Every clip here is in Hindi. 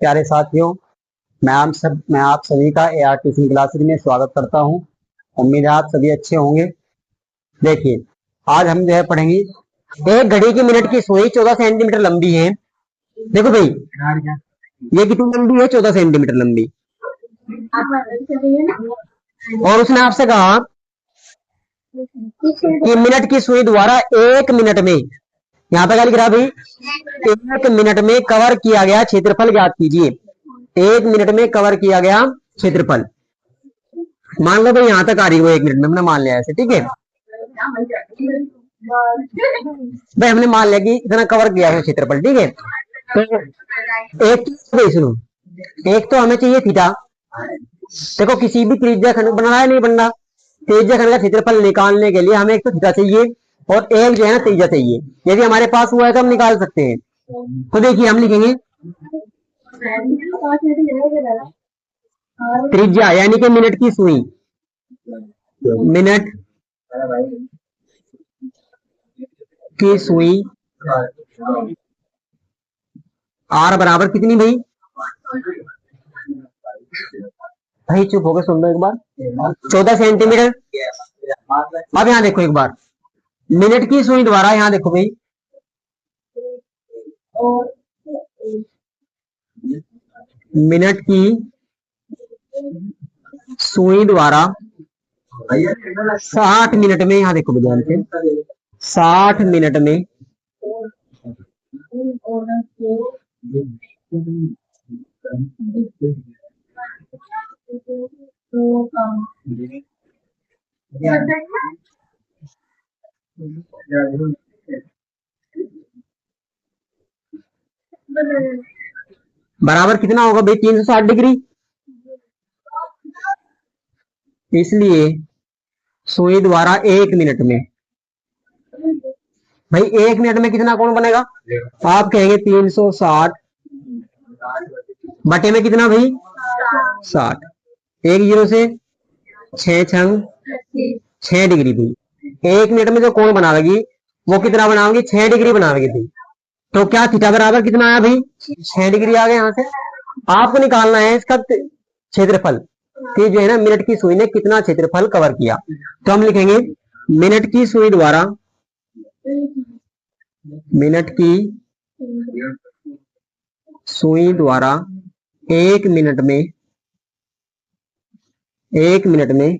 प्यारे साथियों, मैं आप सभी का AR ट्यूशन क्लासेस में स्वागत करता हूं। उम्मीद है आप सभी अच्छे होंगे। देखिए, आज हम जो है पढ़ेंगे, एक घड़ी की मिनट की सुई 14 सेंटीमीटर लंबी है। देखो भाई, ये कितनी लंबी है? 14 सेंटीमीटर लंबी। और उसने आपसे कहा कि मिनट की सुई द्वारा 1 मिनट में, यहाँ पे क्या लिख रहा भाई, 1 मिनट में कवर किया गया क्षेत्रफल ज्ञात कीजिए। 1 मिनट में कवर किया गया क्षेत्रफल। मान लो भाई यहाँ तक आ रही हो 1 मिनट में, हमने मान लिया ऐसे, ठीक है भाई, हमने मान लिया कि इतना कवर किया है क्षेत्रफल, ठीक है। तो एक तो सुनो, एक तो हमें चाहिए थीटा। देखो, किसी भी त्रिज्या खंड बन रहा है, नहीं बन रहा, त्रिज्या खंड का क्षेत्रफल निकालने के लिए हमें एक तो थीटा चाहिए और एक जो है ना त्रिज्या चाहिए। यदि हमारे पास हुआ है तो हम निकाल सकते हैं। तो देखिए, हम लिखेंगे त्रिज्या यानी कि मिनट की सुई, मिनट की सुई आर बराबर कितनी भाई? भाई चुप हो गए, सुन लो एक बार। 14 सेंटीमीटर। अब यहाँ देखो एक बार, मिनट की सुई द्वारा, यहाँ देखो भाई, मिनट की सुई द्वारा 60 मिनट में, यहाँ देखो ध्यान से, 60 मिनट में बराबर कितना होगा भाई? 360 डिग्री। इसलिए सुई द्वारा 1 मिनट में, भाई 1 मिनट में कितना कोण बनेगा? आप कहेंगे 360 बटे में कितना भाई? 60। 1 जीरो से 6 छंग 6 डिग्री भाई। 1 मिनट में जो कोण बनावेगी वो कितना बनाओगी? 6 डिग्री बनावेगी भाई। तो क्या थीटा बराबर कितना आया भाई? 6 डिग्री आ गया। यहाँ से आपको निकालना है इसका क्षेत्रफल, कि जो है ना मिनट की सुई ने कितना क्षेत्रफल कवर किया। तो हम लिखेंगे मिनट की सुई द्वारा, मिनट की सुई द्वारा 1 मिनट में, 1 मिनट में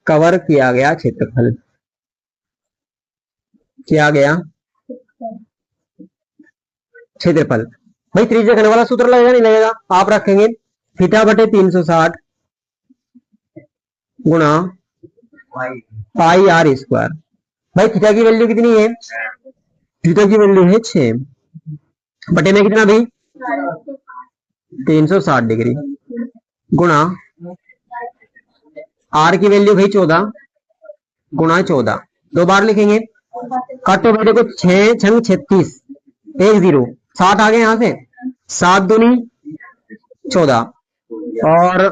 कवर किया गया क्षेत्रफल, किया गया क्षेत्रफल। भाई त्रिज्या घन वाला सूत्र लगेगा नहीं लगेगा? आप रखेंगे थीटा बटे 360 गुणा पाई आर स्क्वायर। भाई थीटा की वैल्यू कितनी है? थीटा की वैल्यू है 6 बटे में कितना भाई? 360 डिग्री गुणा आर की वैल्यू भाई 14 गुणा 14। 2 बार लिखेंगे। काटो भाई, देखो 6 छंग 36, 1 जीरो, 60 आ गए यहाँ से, 7 दूनी 14 और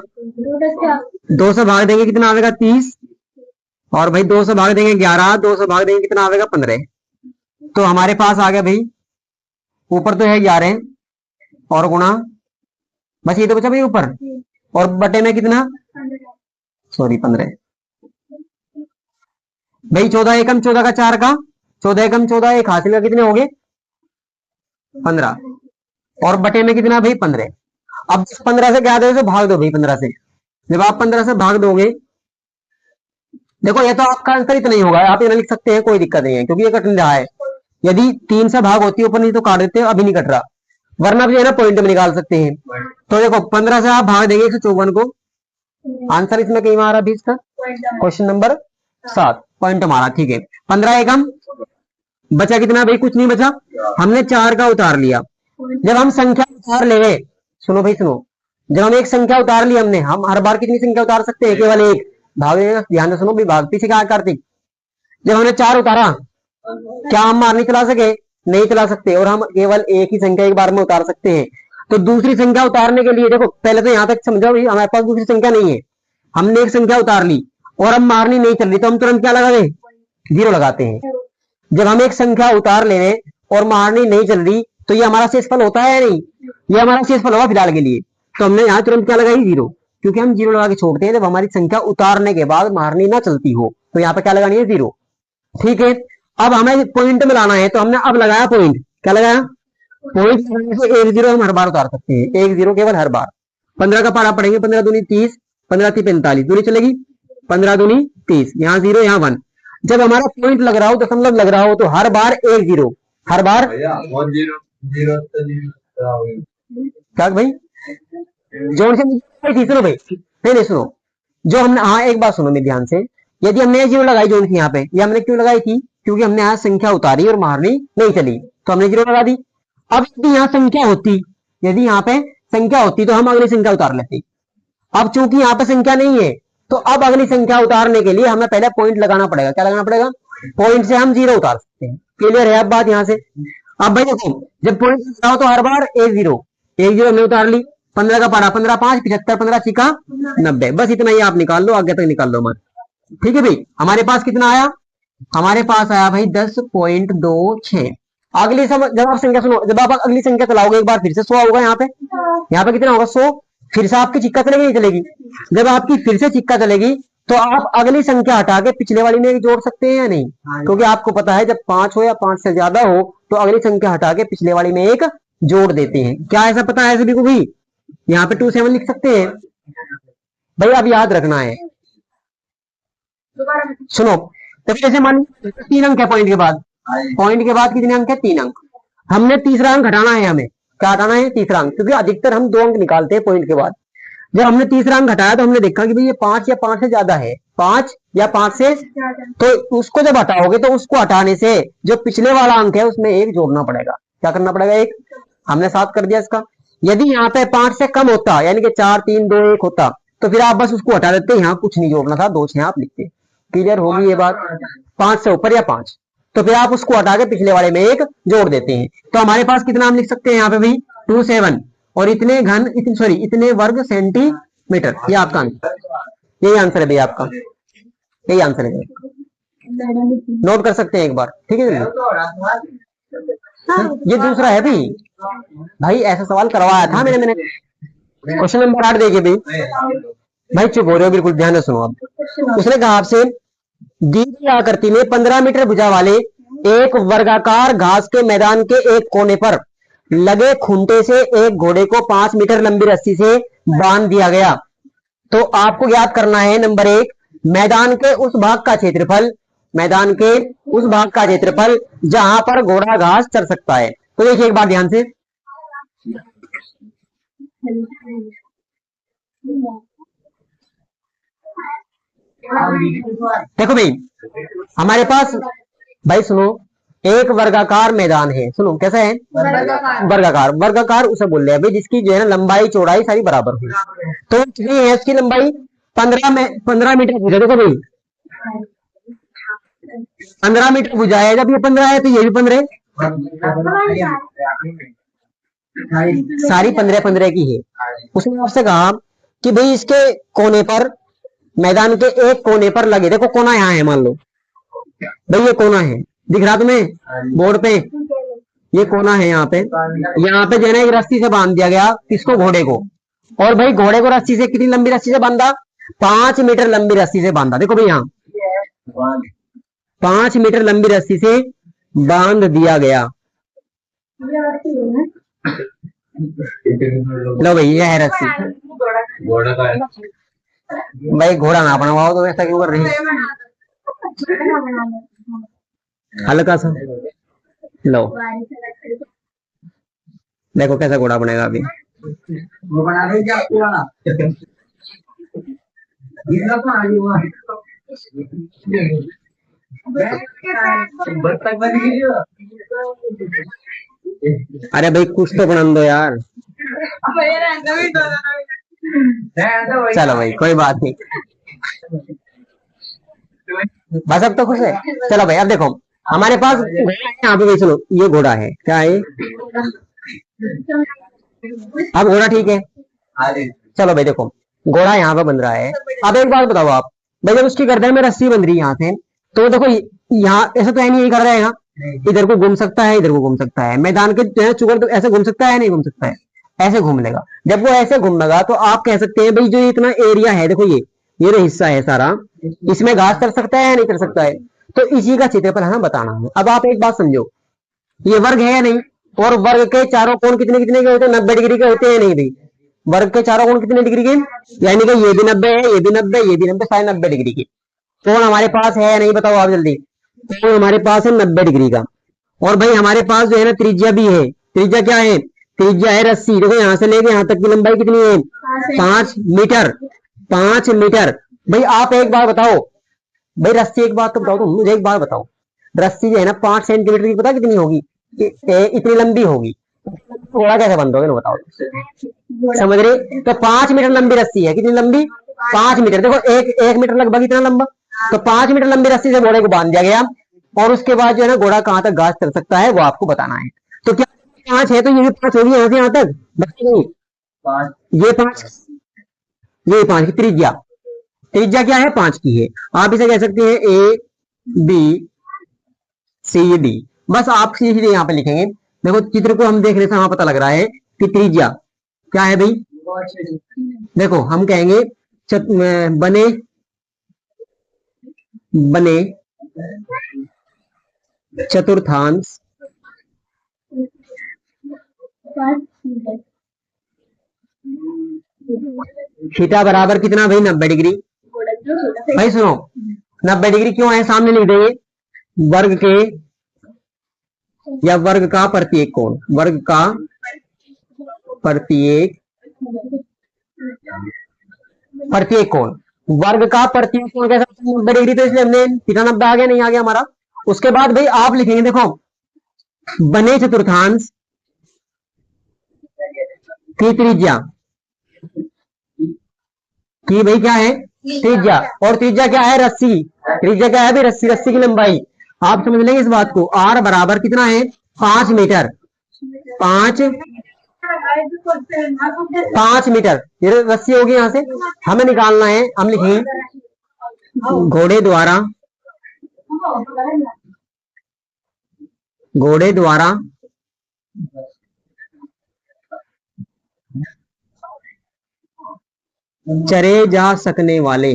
2 से भाग देंगे कितना आएगा? 30। और भाई 2 से भाग देंगे 11, 2 से भाग देंगे कितना आएगा? 15। तो हमारे पास आ गया भाई, ऊपर तो है 11 और गुणा, बस ये तो बचा भाई ऊपर, और बटे में कितना? सॉरी 15 भाई। 14 एकम 14 का 4 का, 14 एकम 14, एक हासिल का कितने हो गए? 15 और बटे में कितना भाई? 15। अब 15 से क्या दो तो भाग दो भाई 15 से। जब आप 15 से भाग दोगे, देखो ये तो आपका आंसर इतना ही होगा, आप इतना लिख सकते हैं, कोई दिक्कत नहीं है, क्योंकि ये कट नहीं रहा है। यदि 3 से भाग होती है ऊपर नहीं तो काट देते, अभी नहीं कट रहा, वरना भी है ना पॉइंट में निकाल सकते हैं। तो देखो 15 से आप भाग देंगे 154 को, आंसर इसमें कहीं मारा भी इसका, क्वेश्चन नंबर 7 पॉइंट हमारा, ठीक है। 15 एकम बचा कितना भाई? कुछ नहीं बचा, हमने 4 का उतार लिया। जब हम संख्या उतार ले, सुनो भाई सुनो, जब हम एक संख्या उतार ली हमने, हम हर बार कितनी संख्या उतार सकते हैं? केवल एक। भाग ध्यान से सुनो भी, भाग पीछे क्या कार्तिक, जब हमने 4 उतारा, क्या हम मार नहीं चला सके? नहीं चला सकते, और हम केवल एक ही संख्या एक बार में उतार सकते हैं। तो दूसरी संख्या उतारने के लिए देखो, पहले तो यहां तक समझो भाई, हमारे पास दूसरी संख्या नहीं है, हमने एक संख्या उतार ली और हम मारनी नहीं चल रही, तो हम तुरंत क्या लगा दें? 0 लगाते हैं। जब हम एक संख्या उतार ले और मारनी नहीं चल रही, तो ये हमारा शेषफल होता है या नहीं? ये हमारा शेषफल होगा फिलहाल के लिए। तो हमने यहाँ तुरंत क्या लगाई, 0, क्योंकि हम 0 लगा के छोड़ते हैं जब हमारी संख्या उतारने के बाद मारनी ना चलती हो। तो यहाँ पे क्या लगानी है, 0। ठीक है, अब हमें पॉइंट में लाना है, तो हमने अब लगाया पॉइंट। क्या लगाया, पॉइंट लगाने से 1 0 हम हर बार उतार सकते हैं, 1 0 केवल हर बार। 15 का पारा पड़ेंगे, 15 दूनी 30, 15 3 45, दूनी चलेगी 15 दूनी 30, यहाँ 0 यहाँ 1। जब हमारा पॉइंट लग रहा हो, दशमलव लग रहा हो, तो हर बार 1 0, हर बार क्या भाई, जोन से सुनो भाई, नहीं सुनो, जो हमने, हाँ एक बात सुनो मेरे ध्यान से, यदि हमने 0 लगाई जोन की यहाँ पे, ये हमने क्यों लगाई थी, क्योंकि हमने यहाँ संख्या उतारी और मारनी नहीं चली, तो हमने 0 लगा दी। अब यदि यहाँ संख्या होती, यदि यहाँ पे संख्या होती तो हम अगली संख्या उतार लेते। अब चूंकि यहाँ पे संख्या नहीं है, तो अब अगली संख्या उतारने के लिए हमें पहले पॉइंट लगाना पड़ेगा। क्या लगाना पड़ेगा, पॉइंट से हम 0 उतार सकते हैं। क्लियर है अब बात यहाँ से। अब भाई देखो, जब पॉइंट लगाओ तो हर बार 1 0, 1 0 हमने उतार ली। 15 का पारा 15 5 75, 15 छिका 90, बस इतना ही आप निकाल लो, आगे तक निकाल लो मत। ठीक है भाई, हमारे पास कितना आया, हमारे पास आया भाई 10.26। अगली जब आप संख्या सुनो, जब आप अगली संख्या चलाओगे एक बार फिर से 100 होगा यहाँ पे कितना होगा 100, फिर से आपकी चिक्का चलेगी नहीं चलेगी। जब आपकी फिर से चिक्का चलेगी तो आप अगली संख्या हटा के पिछले वाली में एक जोड़ सकते हैं या नहीं, क्योंकि आपको पता है जब 5 हो या 5 से ज्यादा हो तो अगली संख्या हटा के पिछले वाली में एक जोड़ देते हैं। क्या ऐसा पता है सभी को भी, यहाँ पे 27 लिख सकते हैं भाई, अब याद रखना है। सुनो, तो जैसे मान 3 अंक है पॉइंट के बाद, पॉइंट के बाद कितने अंक है, 3 अंक। हमने तीसरा अंक हटाना है, हमें क्या हटाना है, तीसरा अंक, क्योंकि अधिकतर हम 2 अंक निकालते हैं पॉइंट के बाद। जब हमने तीसरा अंक हटाया तो हमने देखा कि भाई ये 5 या 5 से ज्यादा है, 5 या 5 से, तो उसको जब हटाओगे तो उसको हटाने से जो पिछले वाला अंक है उसमें 1 जोड़ना पड़ेगा। क्या करना पड़ेगा, 1, हमने 7 कर दिया इसका। यदि यहाँ पे 5 से कम होता, यानी कि 4 3 2 1 होता, तो फिर आप बस उसको हटा देते, यहाँ कुछ नहीं जोड़ना था, 2 6 आप लिखते। क्लियर होगी ये बात, 5 से ऊपर या 5, तो फिर आप उसको हटा के पिछले वाले में 1 जोड़ देते हैं। तो हमारे पास कितना हम लिख सकते हैं यहाँ पे भाई, 27 और इतने घन, इतने वर्ग सेंटीमीटर, ये आपका आंसर, यही आंसर है भैया आपका, यही आंसर है। नोट कर सकते हैं एक बार, ठीक है। ये दूसरा है भाई ऐसा सवाल करवाया था मैंने क्वेश्चन नंबर 8 देखिए भाई चुप हो रहे हो, बिल्कुल ध्यान से सुनो। अब उसने कहा आपसे, दी गई आकृति में 15 मीटर भुजा वाले एक वर्गाकार घास के मैदान के एक कोने पर लगे खूंटे से एक घोड़े को 5 मीटर लंबी रस्सी से बांध दिया गया। तो आपको याद करना है, नंबर 1, मैदान के उस भाग का क्षेत्रफल, मैदान के उस भाग का क्षेत्रफल जहां पर घोड़ा घास चर सकता है। तो देखिए एक बार ध्यान से, देखो भाई हमारे पास, भाई सुनो, एक वर्गाकार मैदान है, सुनो कैसा है, वर्गाकार, वर्गाकार उसे बोल रहे हैं भाई जिसकी जो है ना लंबाई चौड़ाई सारी बराबर हो। तो कितनी है इसकी लंबाई, 15 मीटर भुजा। देखो भाई 15 मीटर भुजा है, जब ये 15 है तो ये भी 15, सारी 15 की है। उसने आपसे कहा कि भाई इसके कोने पर, मैदान के एक कोने पर लगे, देखो कोना यहाँ है, मान लो भाई ये कोना है, दिख रहा तुम्हें बोर्ड पे, ये कोना है यहाँ पे जो है ना एक रस्सी से बांध दिया गया, किसको, घोड़े को। और भाई घोड़े को रस्सी से, कितनी लंबी रस्सी से बांधा, 5 मीटर लंबी रस्सी से बांधा। देखो भाई यहाँ 5 मीटर लंबी रस्सी से बांध दिया गया। लो भाई ये है रस्सी, भाई घोड़ा ना बनवाओ तो ऐसा क्यों कर रही है, हल्का सा लो, देखो कैसा घोड़ा बनेगा अभी, वो बना रहे क्या पुराना अरे भाई कुछ तो बना दो यार, चलो भाई कोई बात नहीं, बस अब तो खुश है। चलो भाई अब देखो हमारे पास यहाँ पे भाई, सुनो ये घोड़ा है, क्या है, अब घोड़ा ठीक है। चलो भाई देखो घोड़ा यहाँ पे बन रहा है। अब एक बात बताओ आप, भाई जब उसकी गर्दन में रस्सी बन रही है यहाँ से, तो देखो यहाँ ऐसा तो है नहीं, यही कर रहेगा, इधर को घूम सकता है, इधर को घूम सकता है, मैदान के जो है चुगल तो ऐसे घूम सकता है नहीं घूम सकता है, ऐसे घूम लेगा। जब वो ऐसे घूमेगा तो आप कह सकते हैं भाई जो ये इतना एरिया है, देखो ये जो हिस्सा है सारा, इसमें घास चल सकता है या नहीं चल सकता है? तो इसी का क्षेत्रफल हमें बताना है। अब आप एक बात समझो, ये वर्ग है या नहीं, और वर्ग के चारों कोण कितने कितने के होते हैं? 90 डिग्री के होते हैं नहीं भाई? वर्ग के चारों कोण कितने डिग्री के? यानी कि ये भी 90 है, ये भी 90, ये भी 90, सारे 90 डिग्री के कोण हमारे पास है या नहीं? बताओ आप जल्दी। कोण हमारे पास है 90 डिग्री का। और भाई हमारे पास जो है ना त्रिज्या भी है। त्रिज्या क्या है? त्रिज्या है रस्सी। देखो यहां से लेके यहां तक की लंबाई कितनी है? 5 मीटर। 5 मीटर। भाई आप एक बार बताओ, भाई रस्सी, एक बात तो बताओ तुम मुझे, एक बार बताओ, रस्सी जो है ना 5 सेंटीमीटर की पता कितनी होगी? इतनी लंबी होगी। घोड़ा कैसे बंद होगा बताओ, समझ रहे? तो 5 मीटर लंबी रस्सी है। कितनी लंबी? 5 मीटर। देखो एक मीटर लगभग इतना लंबा। तो 5 मीटर लंबी रस्सी से घोड़े को बांध दिया गया, और उसके बाद जो है ना घोड़ा कहां तक घास चल सकता है वो आपको बताना है। तो क्या 5 है? तो ये भी 5 होगी यहां से यहां तक, बताइए। ये 5, ये 5 की त्रिज्या। त्रिज्या क्या है? 5 की है। आप इसे कह सकते हैं ए बी सी डी। बस आप सीधे यहाँ पे लिखेंगे। देखो चित्र को हम देखने से हमें पता लग रहा है कि त्रिज्या क्या है भाई। देखो हम कहेंगे बने बने चतुर्थांश थीटा बराबर कितना भाई? 90 डिग्री। भाई सुनो, 90 डिग्री क्यों है? सामने लिख देंगे वर्ग के या वर्ग का प्रत्येक कोण। वर्ग का प्रत्येक प्रत्येक कोण। वर्ग का प्रत्येक कोण कैसा? 90 डिग्री। तो इसलिए हमने थीटा 90 आ गया, नहीं आ गया हमारा? उसके बाद भाई आप लिखेंगे, देखो बने चतुर्थांश की त्रिज्या की भाई क्या है? त्रिज्या। और त्रिज्या क्या है? रस्सी। त्रिज्या क्या है भाई? रस्सी। रस्सी की लंबाई आप समझ लेंगे इस बात को। आर बराबर कितना है? 5 मीटर। 5 मीटर ये रस्सी होगी। यहां से हमें निकालना है, हम लिखेंगे घोड़े द्वारा चरे जा सकने वाले,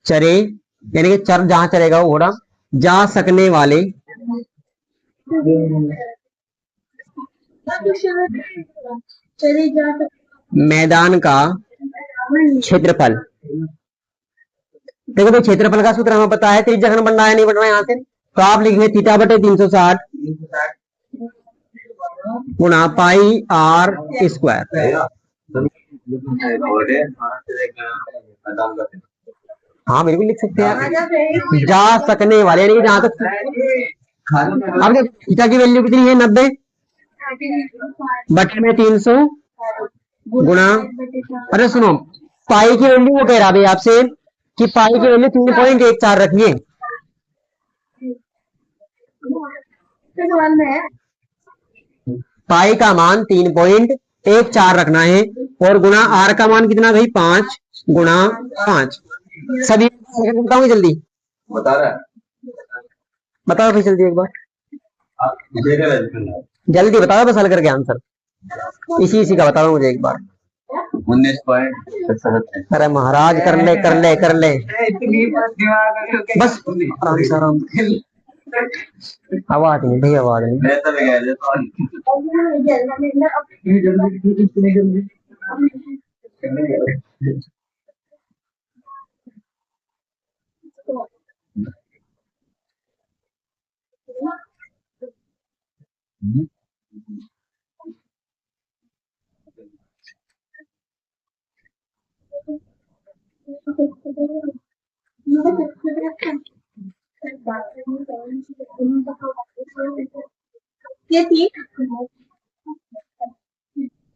चरे यानी कि चर जहां चरेगा वो घोड़ा, जा सकने वाले मैदान का क्षेत्रफल। देखो भाई क्षेत्रफल का सूत्र हमें पता है, त्रिज्या घन बनना है नहीं बन रहा है यहाँ से। तो आप लिखेंगे थीटा बटे 360 गुणा पाई आर स्क्वायर। हाँ बिल्कुल लिख सकते हैं। जा सकने वाले यानी कि जहां तक। अब थीटा की वैल्यू कितनी है? 90 बटे में 300 गुणा, अरे सुनो, पाई की वैल्यू वो कह रहा भाई आपसे कि पाई की वैल्यू 3.14 रखिए। पाई का मान 3.14 रखना है, और गुणा आर का मान कितना भाई? 5 गुणा 5। सभी बताऊंगी जल्दी, बता रहा है, बताओ भाई जल्दी एक बार, जल्दी बताओ बस हल करके आंसर। इसी का बताओ मुझे एक बार। 19.77। अरे महाराज कर ले कर ले कर ले, बस आराम से आराम। आवाज नहीं भाई, आवाज नहीं।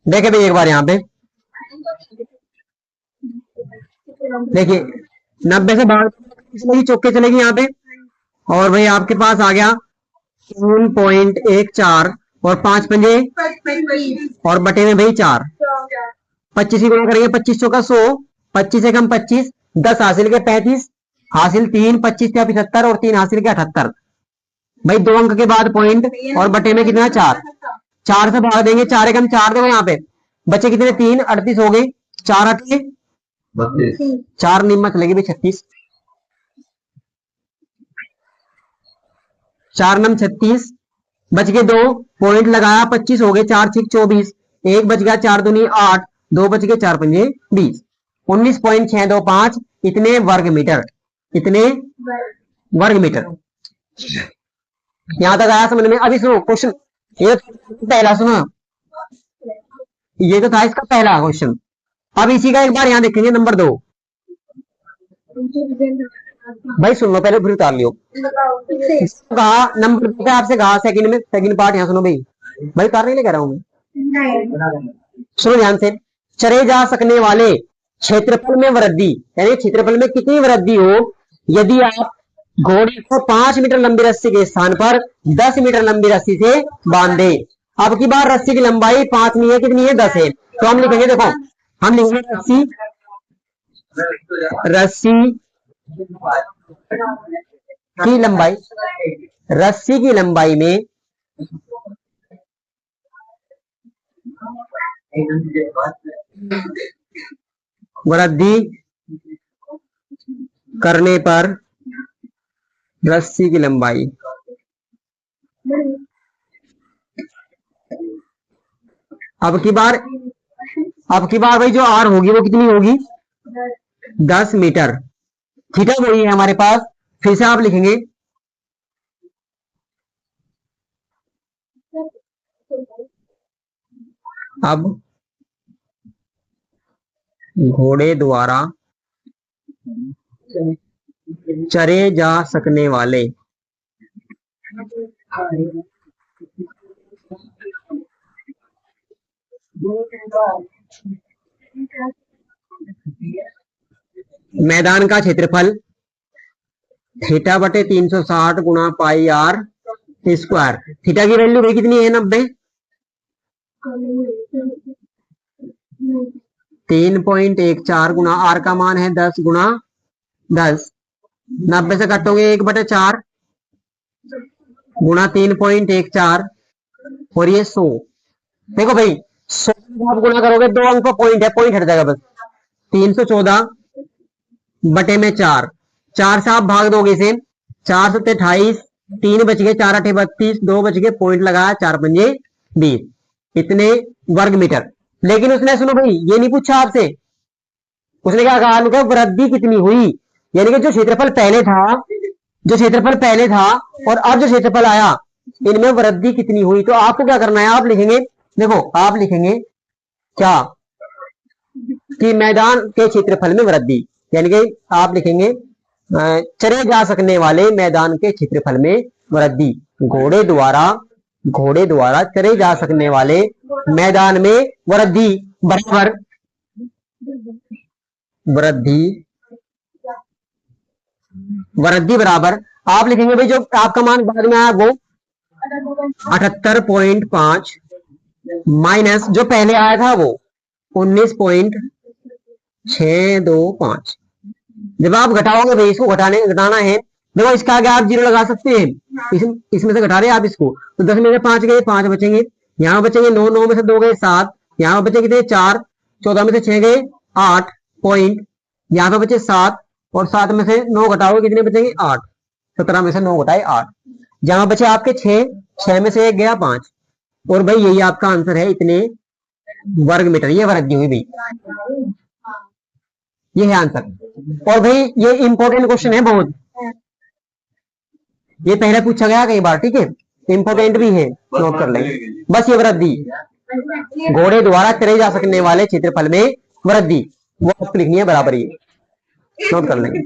देखे भाई एक बार यहाँ पे देखिए, 90 से बाहर चौके चलेगी यहाँ पे, और भाई आपके पास आ गया 3.14 और 5 पंजे और बटे में भाई 4, 25 ही गुणा करेंगे, 25 चौका 100, 25 से कम 25, 10 हासिल के 35, हासिल 3, 25 क्या 75 और 3 हासिल के 78। भाई 2 अंक के बाद पॉइंट और बटे में कितना? 4। 4 से भाग देंगे, 4 एकम 4, देखो यहाँ पे बच्चे कितने 3, 38 हो गए, 4 अठे 32, 4 नीम चलेगी भाई 36, 4 नम 36, बच गए 2, पॉइंट लगाया 25 हो गए, 4 6 24, 1 बच गया, 4 दूनी 8, 2 बच गए, 4 पंजे 20, 19.625 इतने वर्ग मीटर, इतने वर्ग मीटर। यहां तक आया समझ में? अभी सुनो क्वेश्चन, ये तो पहला सुना, ये तो था इसका पहला क्वेश्चन। अब इसी का एक बार यहां देखेंगे नंबर 2। भाई सुन लो पहले, फिर उतार लियो। कहा नंबर पे आपसे कहा सेकंड में, सेकंड पार्ट यहाँ सुनो भाई, भाई उतार नहीं ले कह रहा हूं मैं, सुनो ध्यान से। चरे जा सकने वाले क्षेत्रफल में वृद्धि, यानी क्षेत्रफल में कितनी वृद्धि हो यदि आप घोड़े को 5 मीटर लंबी रस्सी के स्थान पर 10 मीटर लंबी रस्सी से बांधे। अब की बार रस्सी की लंबाई 5 नहीं है, कितनी है 10 है, तो हम लिखेंगे, देखो हम लिखेंगे रस्सी, रस्सी की लंबाई, रस्सी की लंबाई में वृद्धि करने पर रस्सी की लंबाई, अब की बार भाई जो आर होगी वो कितनी होगी 10 मीटर। थीटा वही है हमारे पास, फिर से आप लिखेंगे अब घोड़े द्वारा चरे जा सकने वाले मैदान का क्षेत्रफल थीटा बटे 360 गुणा पाई आर स्क्वायर। थीटा की वैल्यू भाई कितनी है 90, 3.14 गुणा आर का मान है 10 गुणा 10, 90 से कटोगे 1/4 गुणा 3.14 और ये 100। देखो भाई 100 आप गुणा करोगे 2 अंक पर पॉइंट है, पॉइंट हट जाएगा बस, 314 बटे में 4, 4 से आप भाग दोगे इसे, 4 7 28, 3 बच गए, 4 8 32, 2 बच गए, पॉइंट लगाया, 4 पंजे 20, इतने वर्ग मीटर। लेकिन उसने सुनो भाई ये नहीं पूछा आपसे, उसने क्या कहा वृद्धि कितनी हुई, यानी कि जो क्षेत्रफल पहले था और अब जो क्षेत्रफल आया इनमें वृद्धि कितनी हुई। तो आपको क्या करना है, आप लिखेंगे, देखो आप लिखेंगे क्या कि मैदान के क्षेत्रफल में वृद्धि, यानी कि आप लिखेंगे चरे जा सकने वाले मैदान के क्षेत्रफल में वृद्धि, घोड़े द्वारा चरे जा सकने वाले मैदान में वृद्धि बराबर वृद्धि बराबर आप लिखेंगे भाई जो आपका मान बाद में आया वो 78.5 माइनस जो पहले आया था वो 19.625। जब आप घटाओगे भाई इसको घटाना है, देखो इसका आगे आप 0 लगा सकते हैं, इसमें से घटा रहे आप इसको, तो 10 में से 5 गए, 5 बचेंगे, यहाँ बचेंगे 9, 9 में से 2 गए 7, यहाँ बचे कितने 4, 14 में से 6 गए 8 पॉइंट, यहाँ पे बचे 7 और 7 में से 9 घटाओगे कितने बचेंगे 8, 17 में से 9 घटाए 8, जहां बचे आपके 6 में से 1 गया 5, और भाई यही आपका आंसर है, इतने वर्ग मीटर, ये वृद्धि हुई भाई, ये है आंसर। और भाई ये इंपॉर्टेंट क्वेश्चन है बहुत, ये पहले पूछा गया कई बार, ठीक है, इंपॉर्टेंट भी है, नोट कर लेंगे बस। ये वृद्धि घोड़े द्वारा चले जा सकने वाले क्षेत्रफल में वृद्धि, वो आपको लिखनी है बराबर, ये नोट कर लेंगे।